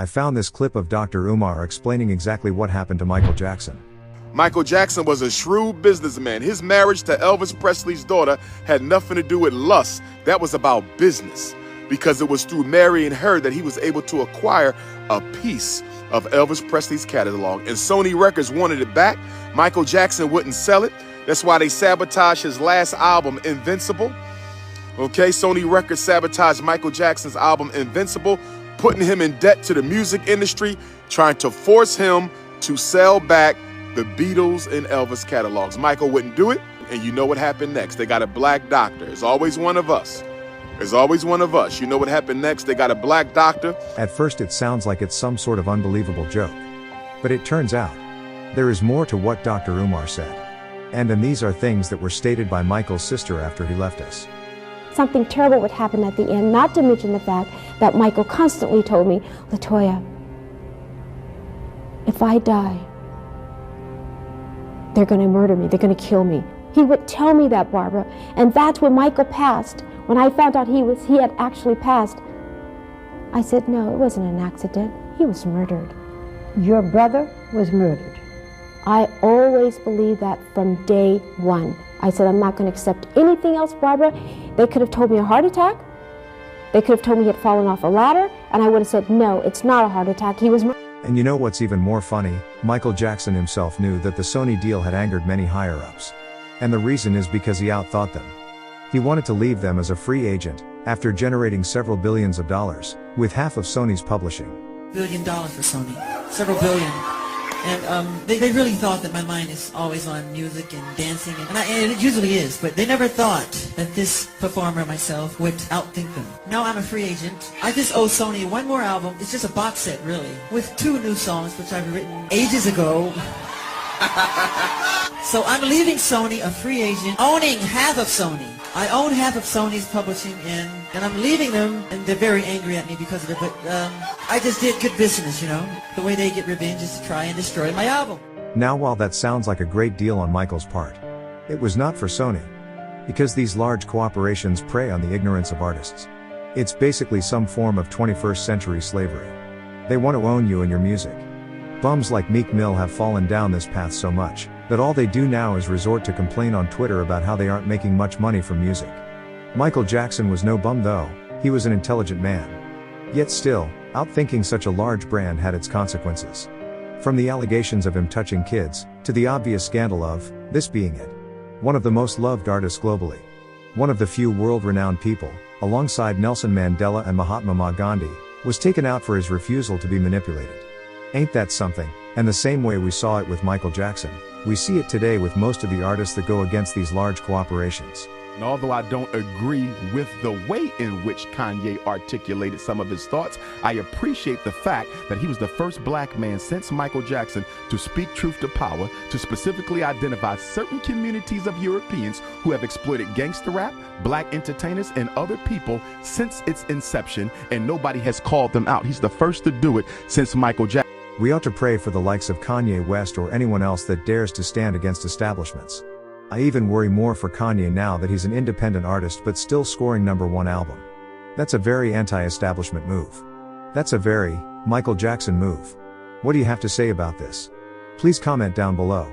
I found this clip of Dr. Umar explaining exactly what happened to Michael Jackson. Michael Jackson was a shrewd businessman. His marriage to Elvis Presley's daughter had nothing to do with lust. That was about business, because it was through marrying her that he was able to acquire a piece of Elvis Presley's catalog. And Sony Records wanted it back. Michael Jackson wouldn't sell it. That's why they sabotaged his last album, Invincible. Okay, Sony Records sabotaged Michael Jackson's album, Invincible, putting him in debt to the music industry, trying to force him to sell back the Beatles and Elvis catalogs. Michael wouldn't do it, and you know what happened next. They got a black doctor. It's always one of us. There's always one of us. You know what happened next? They got a black doctor. At first it sounds like it's some sort of unbelievable joke. But it turns out, there is more to what Dr. Umar said. And these are things that were stated by Michael's sister after he left us. Something terrible would happen at the end, not to mention the fact that Michael constantly told me, "Latoya, if I die, they're going to murder me, they're going to kill me." He would tell me that, Barbara, and that's when Michael passed. When I found out he had actually passed, I said, no, it wasn't an accident. He was murdered. Your brother was murdered. I always believed that from day one. I said, I'm not going to accept anything else, Barbara. They could have told me a heart attack. They could have told me he had fallen off a ladder, and I would have said, no, it's not a heart attack. He was murdered. And you know what's even more funny? Michael Jackson himself knew that the Sony deal had angered many higher-ups. And the reason is because he outthought them. He wanted to leave them as a free agent, after generating several billions of dollars, with half of Sony's publishing. $1 billion for Sony, several billion. And they really thought that my mind is always on music and dancing, and it usually is, but they never thought that this performer, myself, would outthink them. Now I'm a free agent. I just owe Sony one more album. It's just a box set, really, with 2 new songs, which I've written ages ago. So I'm leaving Sony a free agent, owning half of Sony. I own half of Sony's publishing, and I'm leaving them, and they're very angry at me because of it, but I just did good business, you know. The way they get revenge is to try and destroy my album. Now while that sounds like a great deal on Michael's part, it was not for Sony. Because these large cooperations prey on the ignorance of artists. It's basically some form of 21st century slavery. They want to own you and your music. Bums like Meek Mill have fallen down this path so much, that all they do now is resort to complain on Twitter about how they aren't making much money from music. Michael Jackson was no bum though, he was an intelligent man. Yet still, outthinking such a large brand had its consequences. From the allegations of him touching kids, to the obvious scandal of, this being it. One of the most loved artists globally. One of the few world-renowned people, alongside Nelson Mandela and Mahatma Gandhi, was taken out for his refusal to be manipulated. Ain't that something? And the same way we saw it with Michael Jackson, we see it today with most of the artists that go against these large cooperations. And although I don't agree with the way in which Kanye articulated some of his thoughts, I appreciate the fact that he was the first black man since Michael Jackson to speak truth to power, to specifically identify certain communities of Europeans who have exploited gangster rap, black entertainers, and other people since its inception, and nobody has called them out. He's the first to do it since Michael Jackson. We ought to pray for the likes of Kanye West or anyone else that dares to stand against establishments. I even worry more for Kanye now that he's an independent artist but still scoring #1 album. That's a very anti-establishment move. That's a very Michael Jackson move. What do you have to say about this? Please comment down below.